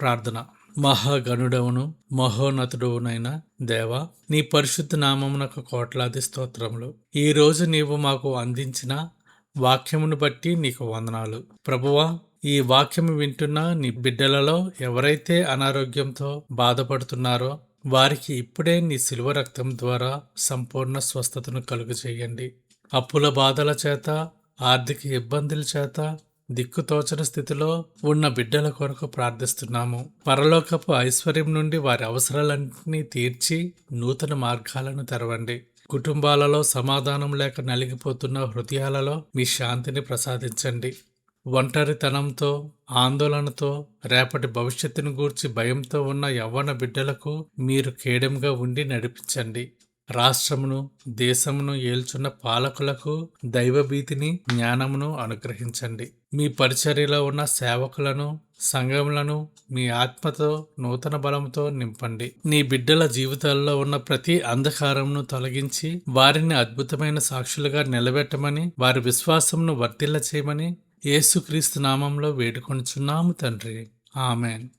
ప్రార్థన. మహాగణుడవును మహోన్నతుడవునైన దేవా, నీ పరిశుద్ధ నామమునకు కోట్లాది స్తోత్రములు. ఈ రోజు నీవు మాకు అందించిన వాక్యమును బట్టి నీకు వందనాలు. ప్రభువా, ఈ వాక్యము వింటున్న నీ బిడ్డలలో ఎవరైతే అనారోగ్యంతో బాధపడుతున్నారో వారికి ఇప్పుడే నీ శిలువ రక్తం ద్వారా సంపూర్ణ స్వస్థతను కలుగజేయండి. అప్పుల బాధల చేత, ఆర్థిక ఇబ్బందుల చేత దిక్కుతోచని స్థితిలో ఉన్న బిడ్డల కొరకు ప్రార్థిస్తున్నాము. పరలోకపు ఐశ్వర్యం నుండి వారి అవసరాలన్నింటినీ తీర్చి నూతన మార్గాలను తెరవండి. కుటుంబాలలో సమాధానం లేక నలిగిపోతున్న హృదయాలలో మీ శాంతిని ప్రసాదించండి. ఒంటరితనంతో, ఆందోళనతో, రేపటి భవిష్యత్తును గూర్చి భయంతో ఉన్న యవ్వన బిడ్డలకు మీరు కేడెంగా ఉండి నడిపించండి. రాష్ట్రమును, దేశమును ఏల్చున్న పాలకులకు దైవభీతిని, జ్ఞానమును అనుగ్రహించండి. మీ పరిచర్యలో ఉన్న సేవకులను, సంఘములను మీ ఆత్మతో, నూతన బలంతో నింపండి. నీ బిడ్డల జీవితాల్లో ఉన్న ప్రతి అంధకారమును తొలగించి వారిని అద్భుతమైన సాక్షులుగా నిలబెట్టమని, వారి విశ్వాసమును వర్ధిల్ల చేయమని యేసుక్రీస్తు నామంలో వేడుకొనుచున్నాము తండ్రి. ఆమెన్.